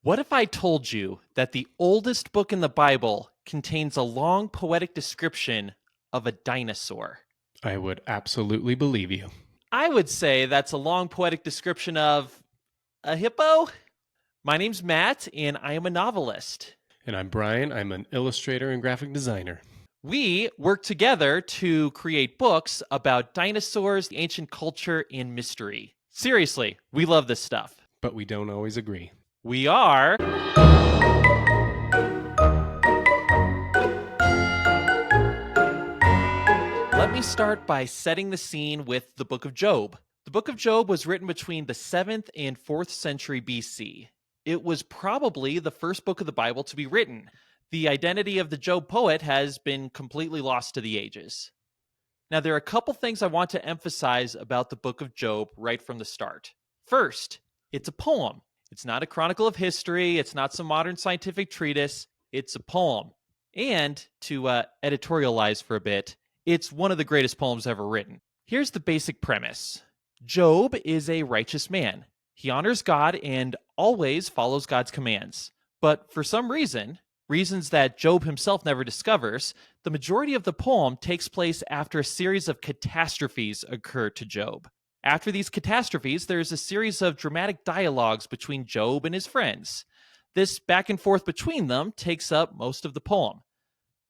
What if I told you that the oldest book in the Bible contains a long poetic description of a dinosaur? I would absolutely believe you. I would say that's a long poetic description of a hippo. My name's Matt, and I am a novelist. And I'm Brian. I'm an illustrator and graphic designer. We work together to create books about dinosaurs, ancient culture, and mystery. Seriously, we love this stuff. But we don't always agree. We are. Let me start by setting the scene with the Book of Job. The Book of Job was written between the 7th and 4th century BC. It was probably the first book of the Bible to be written. The identity of the Job poet has been completely lost to the ages. Now, there are a couple things I want to emphasize about the Book of Job right from the start. First, it's a poem. It's not a chronicle of history. It's not some modern scientific treatise. It's a poem. And to editorialize for a bit, it's one of the greatest poems ever written. Here's the basic premise. Job is a righteous man. He honors God and always follows God's commands. But for some reasons that Job himself never discovers, the majority of the poem takes place after a series of catastrophes occur to Job. After these catastrophes, there's a series of dramatic dialogues between Job and his friends. This back and forth between them takes up most of the poem.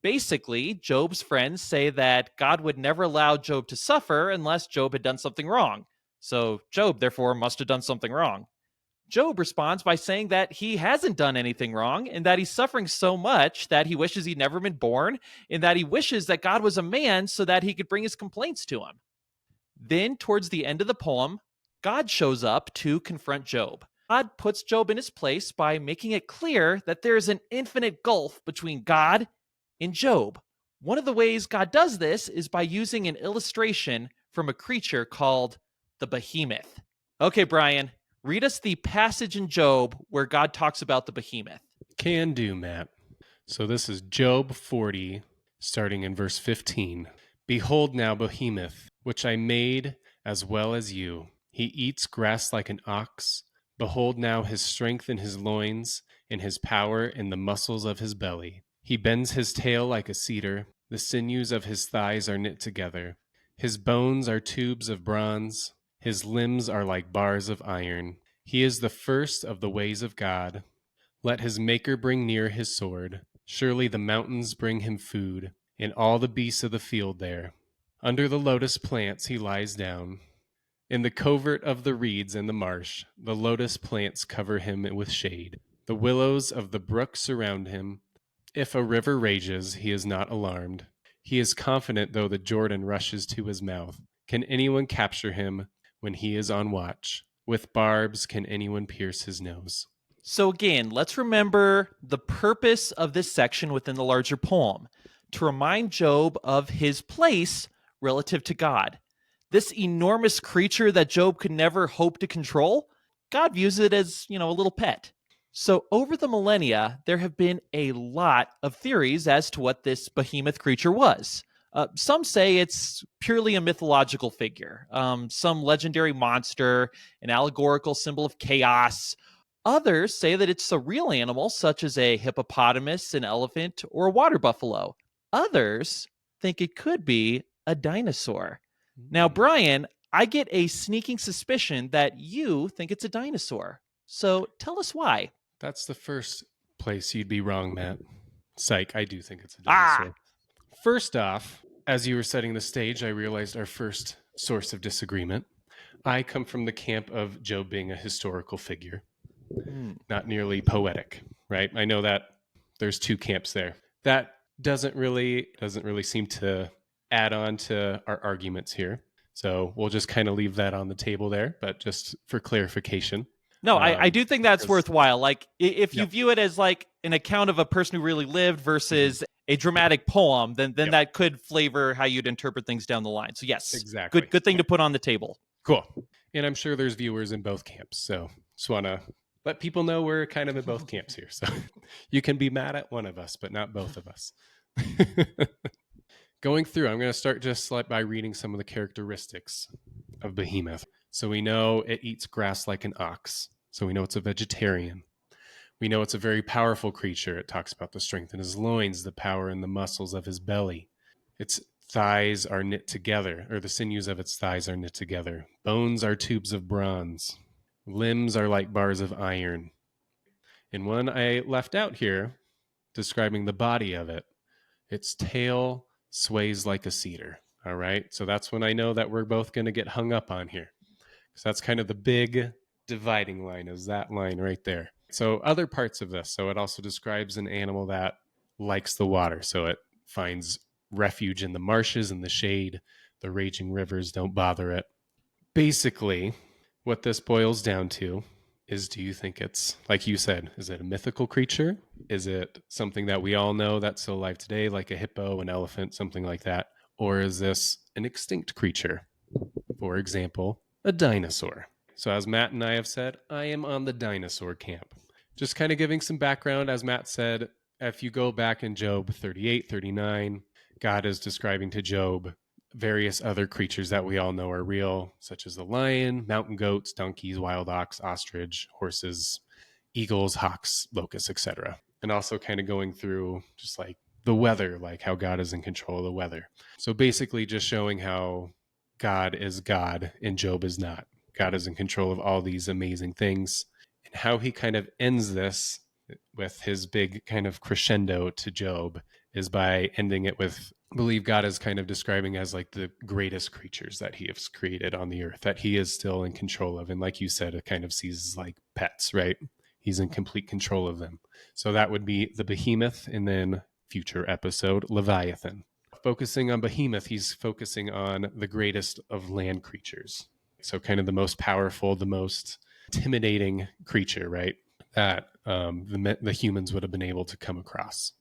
Basically, Job's friends say that God would never allow Job to suffer unless Job had done something wrong. So Job, therefore, must have done something wrong. Job responds by saying that he hasn't done anything wrong and that he's suffering so much that he wishes he'd never been born and that he wishes that God was a man so that he could bring his complaints to him. Then, towards the end of the poem, God shows up to confront Job. God puts Job in his place by making it clear that there is an infinite gulf between God and Job. One of the ways God does this is by using an illustration from a creature called the Behemoth. Okay, Brian, read us the passage in Job where God talks about the Behemoth. Can do, Matt. So this is Job 40, starting in verse 15. Behold now Behemoth, which I made as well as you. He eats grass like an ox. Behold now his strength in his loins, and his power in the muscles of his belly. He bends his tail like a cedar. The sinews of his thighs are knit together. His bones are tubes of bronze. His limbs are like bars of iron. He is the first of the ways of God. Let his maker bring near his sword. Surely the mountains bring him food, and all the beasts of the field there. Under the lotus plants he lies down. In the covert of the reeds and the marsh, the lotus plants cover him with shade. The willows of the brook surround him. If a river rages, he is not alarmed. He is confident though the Jordan rushes to his mouth. Can anyone capture him when he is on watch? With barbs can anyone pierce his nose? So again, let's remember the purpose of this section within the larger poem, to remind Job of his place relative to God. This enormous creature that Job could never hope to control, God views it as, a little pet. So over the millennia, there have been a lot of theories as to what this behemoth creature was. Some say it's purely a mythological figure, some legendary monster, an allegorical symbol of chaos. Others say that it's a real animal, such as a hippopotamus, an elephant, or a water buffalo. Others think it could be a dinosaur. Now, Brian, I get a sneaking suspicion that you think it's a dinosaur. So tell us why. That's the first place you'd be wrong, Matt. Psych, I do think it's a dinosaur. First off, as you were setting the stage, I realized our first source of disagreement. I come from the camp of Job being a historical figure, not nearly poetic, right? I know that there's two camps there. That doesn't really seem to add on to our arguments here. So we'll just kind of leave that on the table there, but just for clarification. No, I do think that's worthwhile. Like, if you view it as like an account of a person who really lived versus a dramatic poem, then that could flavor how you'd interpret things down the line. So yes, exactly. Good thing to put on the table. Cool. And I'm sure there's viewers in both camps. So just want to let people know we're kind of in both camps here. So you can be mad at one of us, but not both of us. Going through, I'm going to start just by reading some of the characteristics of Behemoth. So we know it eats grass like an ox. So we know it's a vegetarian. We know it's a very powerful creature. It talks about the strength in his loins, the power in the muscles of his belly. Its thighs are knit together, or the sinews of its thighs are knit together. Bones are tubes of bronze. Limbs are like bars of iron. And one I left out here, describing the body of it, its tail sways like a cedar. All right. So that's when I know that we're both going to get hung up on here. Because that's kind of the big dividing line, is that line right there. So other parts of this. So it also describes an animal that likes the water. So it finds refuge in the marshes and the shade. The raging rivers don't bother it. Basically, what this boils down to is, do you think it's, like you said, is it a mythical creature? Is it something that we all know that's still alive today, like a hippo, an elephant, something like that? Or is this an extinct creature? For example, a dinosaur. So, as Matt and I have said, I am on the dinosaur camp. Just kind of giving some background, as Matt said, if you go back in Job 38, 39, God is describing to Job various other creatures that we all know are real, such as the lion, mountain goats, donkeys, wild ox, ostrich, horses, eagles, hawks, locusts, etc. And also kind of going through just like the weather, like how God is in control of the weather. So basically just showing how God is God and Job is not. God is in control of all these amazing things. And how he kind of ends this with his big kind of crescendo to Job is by ending it with, I believe God is kind of describing as like the greatest creatures that he has created on the earth, that he is still in control of. And like you said, it kind of sees like pets, right? He's in complete control of them. So that would be the Behemoth, and then future episode, Leviathan. Focusing on Behemoth, he's focusing on the greatest of land creatures. So kind of the most powerful, the most intimidating creature, right? That the humans would have been able to come across.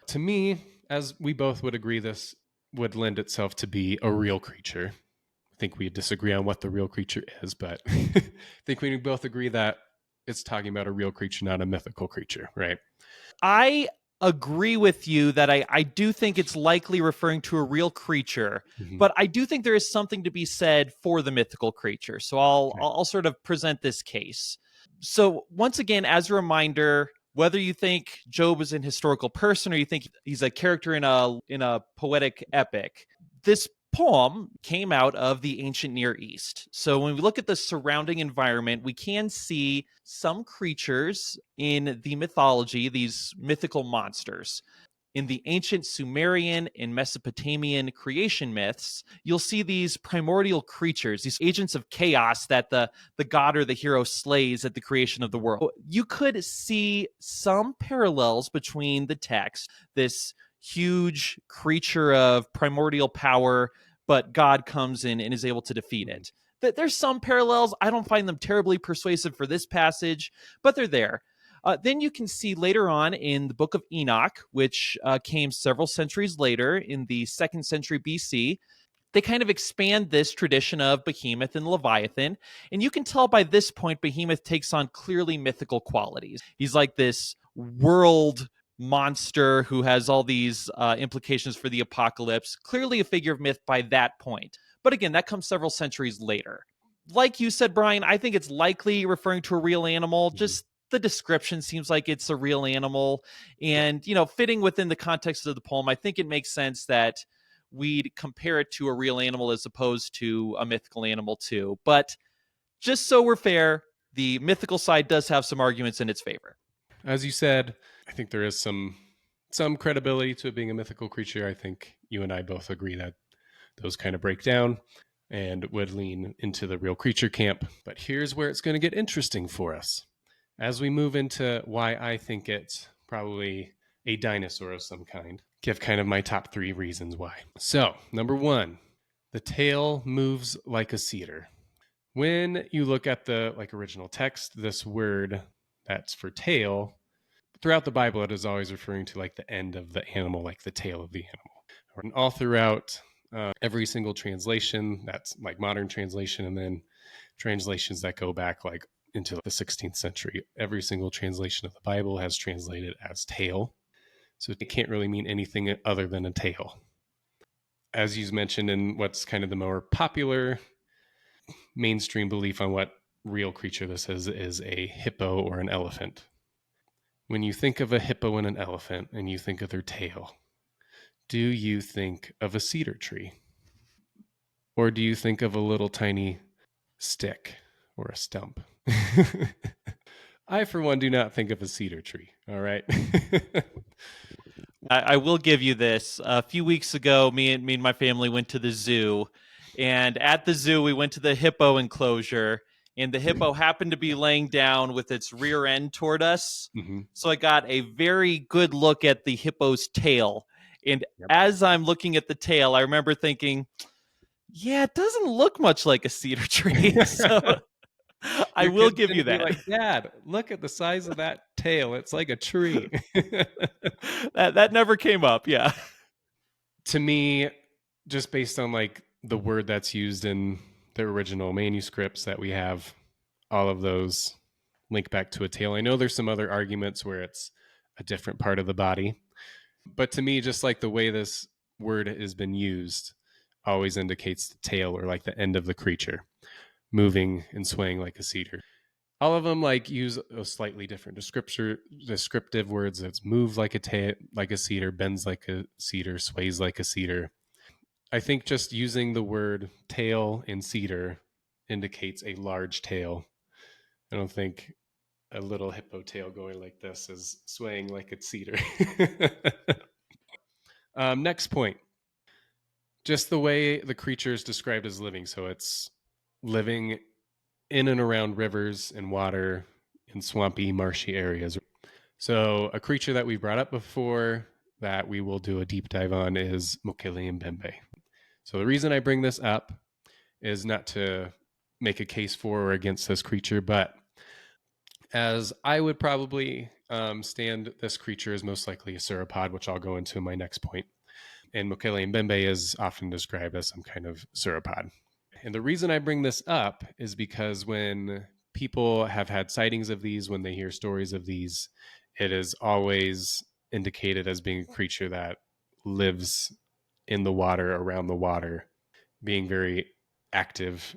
To me, as we both would agree, this would lend itself to be a real creature. I think we disagree on what the real creature is, but I think we both agree that it's talking about a real creature, not a mythical creature, right? I agree with you that I do think it's likely referring to a real creature, Mm-hmm. but I do think there is something to be said for the mythical creature. So I'll sort of present this case. So once again, as a reminder, whether you think Job is an historical person or you think he's a character in a poetic epic, this poem came out of the ancient Near East. So when we look at the surrounding environment, we can see some creatures in the mythology, these mythical monsters. In the ancient Sumerian and Mesopotamian creation myths, you'll see these primordial creatures, these agents of chaos that the god or the hero slays at the creation of the world. You could see some parallels between the text, this huge creature of primordial power, but God comes in and is able to defeat it. There's some parallels. I don't find them terribly persuasive for this passage, but they're there. Then you can see later on in the book of Enoch, which came several centuries later in the 2nd century BC, they kind of expand this tradition of Behemoth and Leviathan. And you can tell by this point, Behemoth takes on clearly mythical qualities. He's like this world monster who has all these implications for the apocalypse, clearly a figure of myth by that point. But again, that comes several centuries later. Like you said, Brian, I think it's likely referring to a real animal. Just the description seems like it's a real animal. And, fitting within the context of the poem, I think it makes sense that we'd compare it to a real animal as opposed to a mythical animal too. But just so we're fair, the mythical side does have some arguments in its favor. As you said, I think there is some credibility to it being a mythical creature. I think you and I both agree that those kind of break down and would lean into the real creature camp. But here's where it's going to get interesting for us. As we move into why I think it's probably a dinosaur of some kind, give kind of my top 3 reasons why. So, number 1, the tail moves like a cedar. When you look at the original text, this word that's for tail, throughout the Bible, it is always referring to like the end of the animal, like the tail of the animal. And all throughout every single translation, that's like modern translation, and then translations that go back like into the 16th century, every single translation of the Bible has translated as tail. So it can't really mean anything other than a tail. As you mentioned, in what's kind of the more popular mainstream belief on what real creature this is a hippo or an elephant. When you think of a hippo and an elephant and you think of their tail, do you think of a cedar tree? Or do you think of a little tiny stick or a stump? I, for one, do not think of a cedar tree. All right. I will give you this. A few weeks ago, me and my family went to the zoo, and at the zoo, we went to the hippo enclosure, and the hippo happened to be laying down with its rear end toward us. Mm-hmm. So I got a very good look at the hippo's tail. And Yep. as I'm looking at the tail, I remember thinking, yeah, it doesn't look much like a cedar tree. So I Your will kids give you didn't be that. like, Dad, look at the size of that tail. It's like a tree. That never came up. Yeah. To me, just based on like the word that's used in the original manuscripts that we have, all of those link back to a tail. I know there's some other arguments where it's a different part of the body, but to me, just like the way this word has been used always indicates the tail or like the end of the creature moving and swaying like a cedar. All of them like use a slightly different descriptive words. That's move like like a cedar, bends like a cedar, sways like a cedar. I think just using the word tail and cedar indicates a large tail. I don't think a little hippo tail going like this is swaying like a cedar. Next point. Just the way the creature is described as living. So it's living in and around rivers and water in swampy, marshy areas. So a creature that we brought up before that we will do a deep dive on is Mokele Mbembe. So the reason I bring this up is not to make a case for or against this creature, but as I would probably stand this creature as most likely a sauropod, which I'll go into in my next point. And Mokele Mbembe is often described as some kind of sauropod. And the reason I bring this up is because when people have had sightings of these, when they hear stories of these, it is always indicated as being a creature that lives in the water, around the water, being very active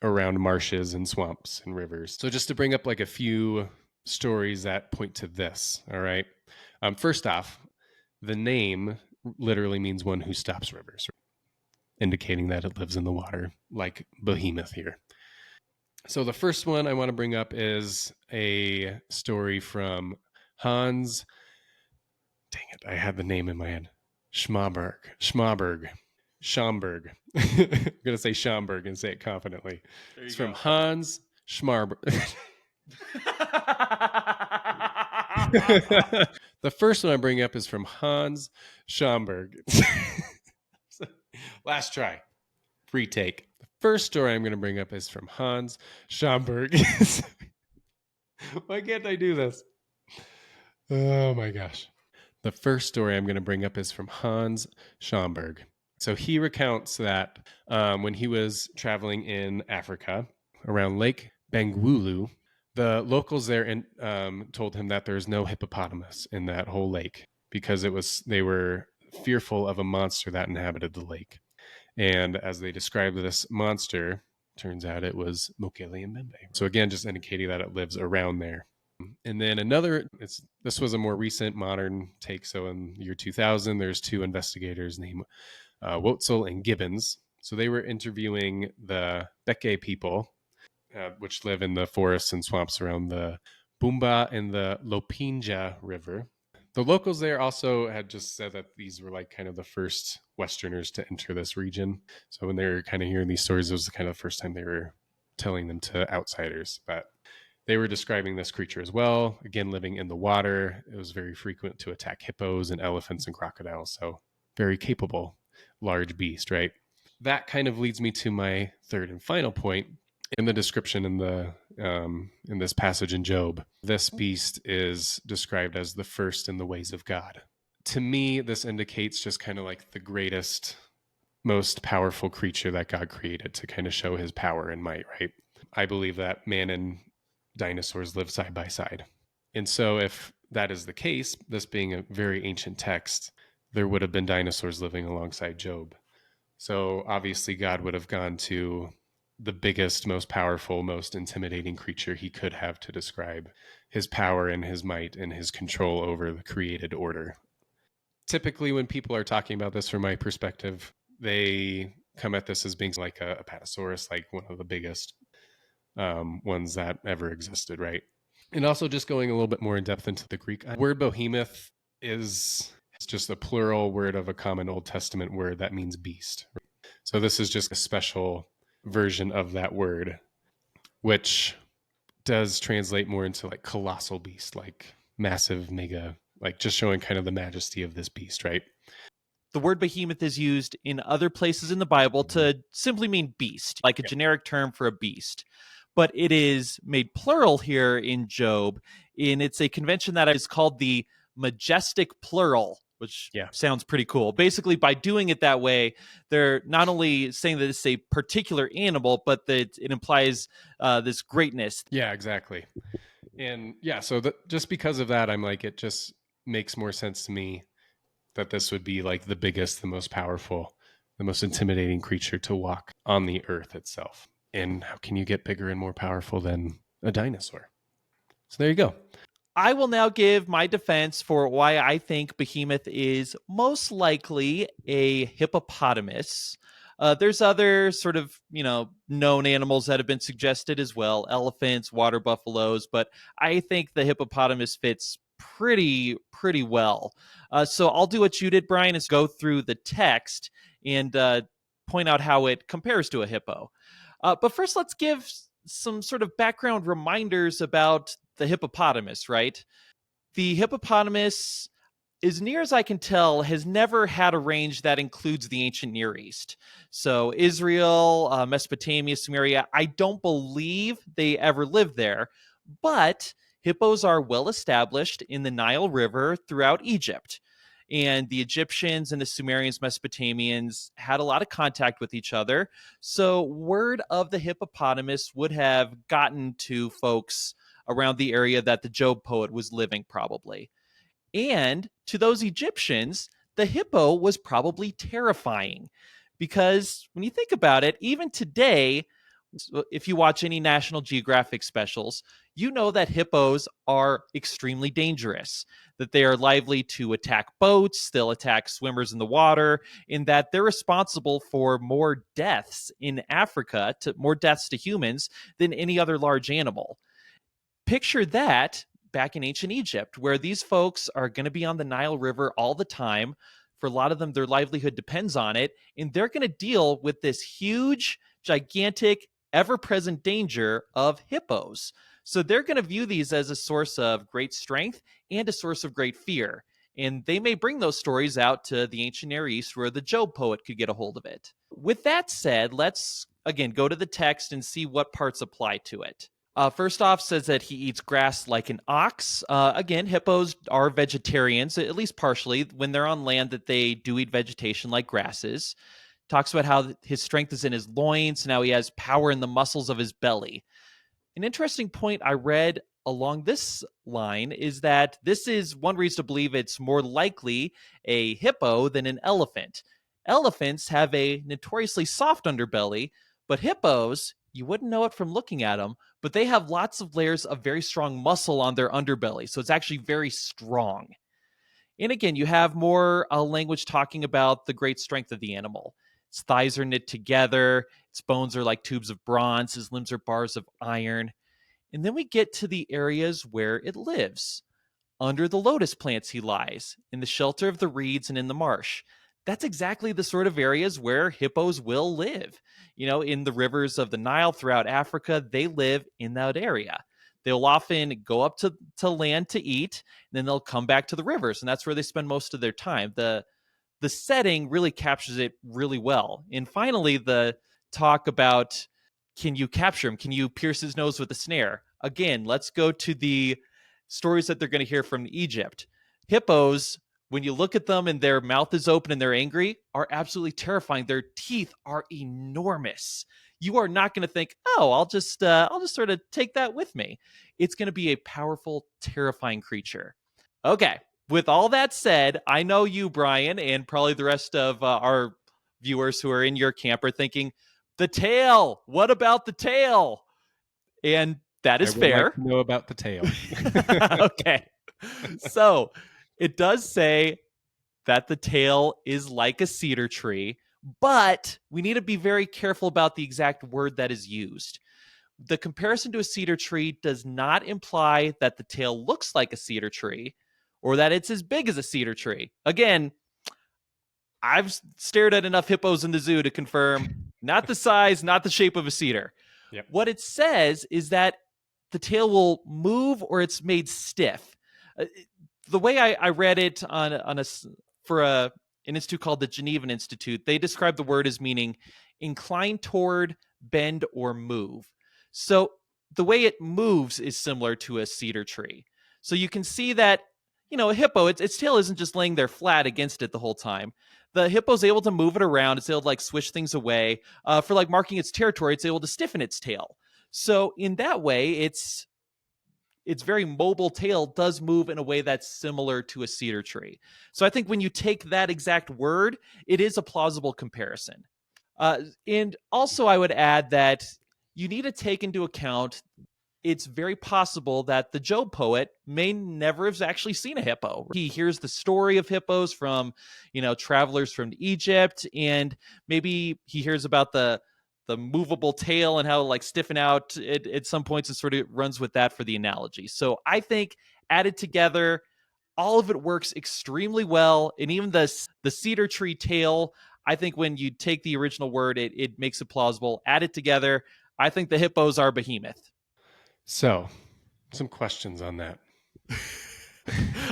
around marshes and swamps and rivers. So just to bring up like a few stories that point to this, all right? First off, the name literally means one who stops rivers, indicating that it lives in the water, like Behemoth here. So the first one I want to bring up is a story from Hans. Dang it, I had the name in my head. Schmaberg. Schomburg. I'm going to say Schomburg and say it confidently. It's from Hans Schmarberg. The first one I bring up is from Hans Schomburg. Last try. Retake. The first story I'm going to bring up is from Hans Schomburg. Why can't I do this? Oh my gosh. The first story I'm going to bring up is from Hans Schomburg. So he recounts that when he was traveling in Africa around Lake Bangweulu, the locals there told him that there's no hippopotamus in that whole lake because they were fearful of a monster that inhabited the lake. And as they described this monster, turns out it was Mokele Mbembe. So again, just indicating that it lives around there. And then this was a more recent modern take. So in the year 2000, there's two investigators named Wotzel and Gibbons. So they were interviewing the Beke people, which live in the forests and swamps around the Bumba and the Lopinja River. The locals there also had just said that these were like kind of the first Westerners to enter this region. So when they were kind of hearing these stories, it was kind of the first time they were telling them to outsiders. But they were describing this creature as well. Again, living in the water. It was very frequent to attack hippos and elephants and crocodiles. So very capable, large beast, right? That kind of leads me to my third and final point. In the description in this passage in Job, this beast is described as the first in the ways of God. To me, this indicates just kind of like the greatest, most powerful creature that God created to kind of show his power and might, right? I believe that man and dinosaurs live side by side. And so if that is the case, this being a very ancient text, there would have been dinosaurs living alongside Job. So obviously God would have gone to the biggest, most powerful, most intimidating creature he could have to describe his power and his might and his control over the created order. Typically, when people are talking about this from my perspective, they come at this as being like a Apatosaurus, like one of the biggest ones that ever existed, right? And also just going a little bit more in depth into the Greek word behemoth is just a plural word of a common Old Testament word that means beast. So this is just a special version of that word, which does translate more into like colossal beast, like massive, mega, like just showing kind of the majesty of this beast, right? The word behemoth is used in other places in the Bible to simply mean beast, like a generic term for a beast. But it is made plural here in Job, and it's a convention that is called the majestic plural, which sounds pretty cool. Basically, by doing it that way, they're not only saying that it's a particular animal, but that it implies this greatness. Yeah, exactly. And yeah, so just because of that, I'm like, it just makes more sense to me that this would be like the biggest, the most powerful, the most intimidating creature to walk on the earth itself. And how can you get bigger and more powerful than a dinosaur? So there you go. I will now give my defense for why I think Behemoth is most likely a hippopotamus. There's other sort of, known animals that have been suggested as well, elephants, water buffaloes, but I think the hippopotamus fits pretty well. So I'll do what you did, Brian, is go through the text and point out how it compares to a hippo. But first, let's give some sort of background reminders about the hippopotamus, right? The hippopotamus, as near as I can tell, has never had a range that includes the ancient Near East. So Israel, Mesopotamia, Sumeria, I don't believe they ever lived there, but hippos are well established in the Nile River throughout Egypt. And the Egyptians and the Sumerians, Mesopotamians had a lot of contact with each other. So word of the hippopotamus would have gotten to folks around the area that the Job poet was living, probably. And to those Egyptians, the hippo was probably terrifying because when you think about it, even today, if you watch any National Geographic specials, you know that hippos are extremely dangerous, that they are lively to attack boats, they'll attack swimmers in the water, in that they're responsible for more deaths in Africa, more deaths to humans than any other large animal. Picture that back in ancient Egypt, where these folks are going to be on the Nile River all the time. For a lot of them, their livelihood depends on it, and they're going to deal with this huge, gigantic, ever-present danger of hippos. So they're going to view these as a source of great strength and a source of great fear. And they may bring those stories out to the ancient Near East where the Job poet could get a hold of it. With that said, let's again go to the text and see what parts apply to it. First off, says that he eats grass like an ox. Again, hippos are vegetarians, at least partially. When they're on land, that they do eat vegetation like grasses. Talks about how his strength is in his loins. Now he has power in the muscles of his belly. An interesting point I read along this line is that this is one reason to believe it's more likely a hippo than an elephant. Elephants have a notoriously soft underbelly, but hippos, you wouldn't know it from looking at them, but they have lots of layers of very strong muscle on their underbelly. So it's actually very strong. And again, you have more language talking about the great strength of the animal. Its thighs are knit together. Its bones are like tubes of bronze. His limbs are bars of iron. And then we get to the areas where it lives. Under the lotus plants he lies, in the shelter of the reeds and in the marsh. That's exactly the sort of areas where hippos will live. In the rivers of the Nile throughout Africa, they live in that area. They'll often go up to land to eat, and then they'll come back to the rivers, and that's where they spend most of their time. The setting really captures it really well. And finally, the talk about, can you capture him? Can you pierce his nose with a snare? Again, let's go to the stories that they're going to hear from Egypt. Hippos, when you look at them and their mouth is open and they're angry, are absolutely terrifying. Their teeth are enormous. You are not going to think, oh, I'll just sort of take that with me. It's going to be a powerful, terrifying creature. Okay, with all that said, I know you, Brian, and probably the rest of our viewers who are in your camp are thinking, the tail. What about the tail? And That I is would like fair. to know about the tail. Okay. So it does say that the tail is like a cedar tree, but we need to be very careful about the exact word that is used. The comparison to a cedar tree does not imply that the tail looks like a cedar tree or that it's as big as a cedar tree. Again, I've stared at enough hippos in the zoo to confirm not the size, not the shape of a cedar. Yep. What it says is that the tail will move or it's made stiff. The way I read it for an institute called the Genevan Institute, they describe the word as meaning incline toward, bend, or move. So the way it moves is similar to a cedar tree. So you can see that, a hippo, its tail isn't just laying there flat against it the whole time. The hippo's able to move it around. It's able to swish things away. For marking its territory, it's able to stiffen its tail. So in that way, its very mobile tail does move in a way that's similar to a cedar tree. So I think when you take that exact word, it is a plausible comparison. And also, I would add that you need to take into account it's very possible that the Job poet may never have actually seen a hippo. He hears the story of hippos from, travelers from Egypt, and maybe he hears about the movable tail and how stiffen out at some points, and sort of runs with that for the analogy. So I think added together, all of it works extremely well, and even the cedar tree tail, I think when you take the original word, it makes it plausible. Add it together, I think the hippos are Behemoth. So, some questions on that.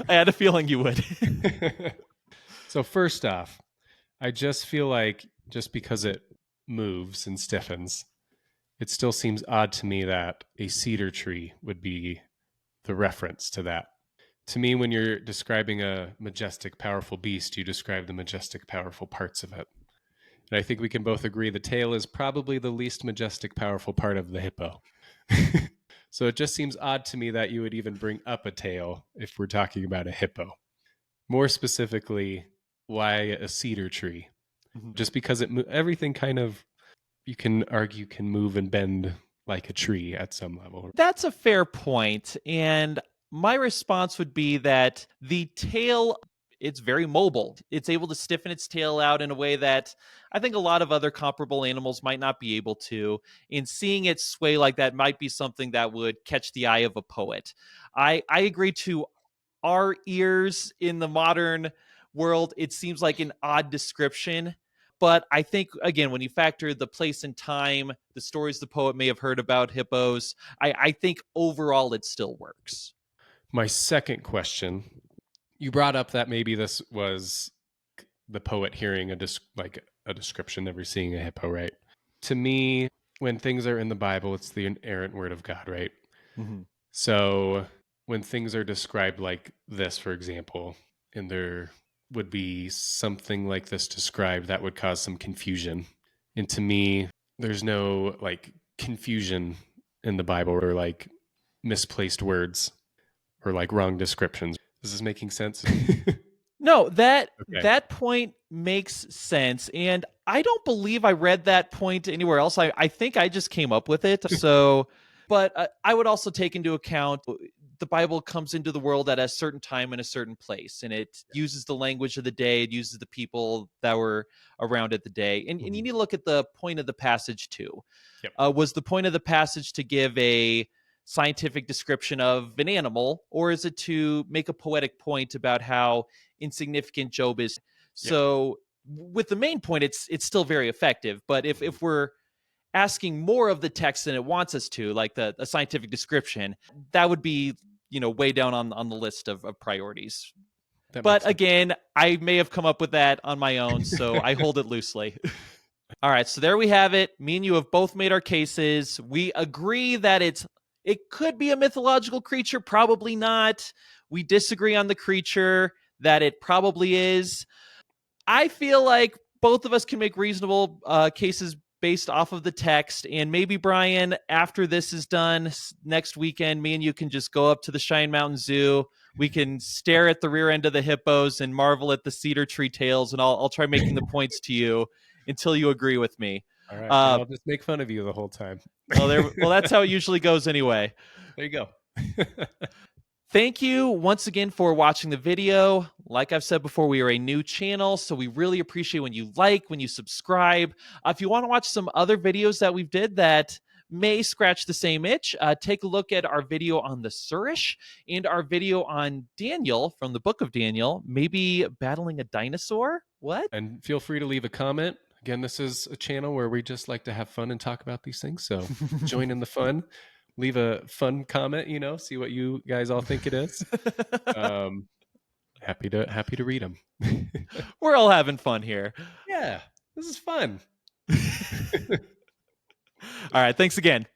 I had a feeling you would. So, first off, I just feel like just because it moves and stiffens, it still seems odd to me that a cedar tree would be the reference to that. To me, when you're describing a majestic, powerful beast, you describe the majestic, powerful parts of it. And I think we can both agree the tail is probably the least majestic, powerful part of the hippo. So it just seems odd to me that you would even bring up a tail if we're talking about a hippo. More specifically, why a cedar tree? Mhm. Just because everything kind of, you can argue, can move and bend like a tree at some level. That's a fair point. And my response would be that the tail, it's very mobile. It's able to stiffen its tail out in a way that I think a lot of other comparable animals might not be able to. And seeing it sway like that might be something that would catch the eye of a poet. I agree to our ears in the modern world, it seems like an odd description. But I think, again, when you factor the place and time, the stories the poet may have heard about hippos, I think overall it still works. My second question, you brought up that maybe this was the poet hearing a description, never seeing a hippo, right? To me, when things are in the Bible, it's the inerrant word of God, right? Mm-hmm. So when things are described like this, for example, and there would be something like this described, that would cause some confusion. And to me, there's no confusion in the Bible or misplaced words or wrong descriptions. Is this making sense? No, that Okay. that point makes sense, and I don't believe I read that point anywhere else. I think I just came up with it. So, but I would also take into account the Bible comes into the world at a certain time in a certain place, and it uses the language of the day. It uses the people that were around at the day, and you need to look at the point of the passage too. Yep. Was the point of the passage to give a scientific description of an animal, or is it to make a poetic point about how insignificant Job is? So with the main point, it's still very effective. But if we're asking more of the text than it wants us to, like a scientific description, that would be way down on the list of priorities. But again, I may have come up with that on my own, so I hold it loosely. All right, so there we have it. Me and you have both made our cases. We agree that it could be a mythological creature, probably not. We disagree on the creature, that it probably is. I feel like both of us can make reasonable cases based off of the text. And maybe, Brian, after this is done next weekend, me and you can just go up to the Cheyenne Mountain Zoo. We can stare at the rear end of the hippos and marvel at the cedar tree tails, and I'll try making the points to you until you agree with me. All right. And Uh, I'll just make fun of you the whole time. well, that's how it usually goes anyway. There you go. Thank you once again for watching the video. Like I've said before, we are a new channel, so we really appreciate when you like, when you subscribe. If you want to watch some other videos that we've did that may scratch the same itch, take a look at our video on the Surish and our video on Daniel from the Book of Daniel, maybe battling a dinosaur. What? And feel free to leave a comment. Again, this is a channel where we just like to have fun and talk about these things. So join in the fun. Leave a fun comment, see what you guys all think it is. Happy to read them. We're all having fun here. Yeah, this is fun. All right, thanks again.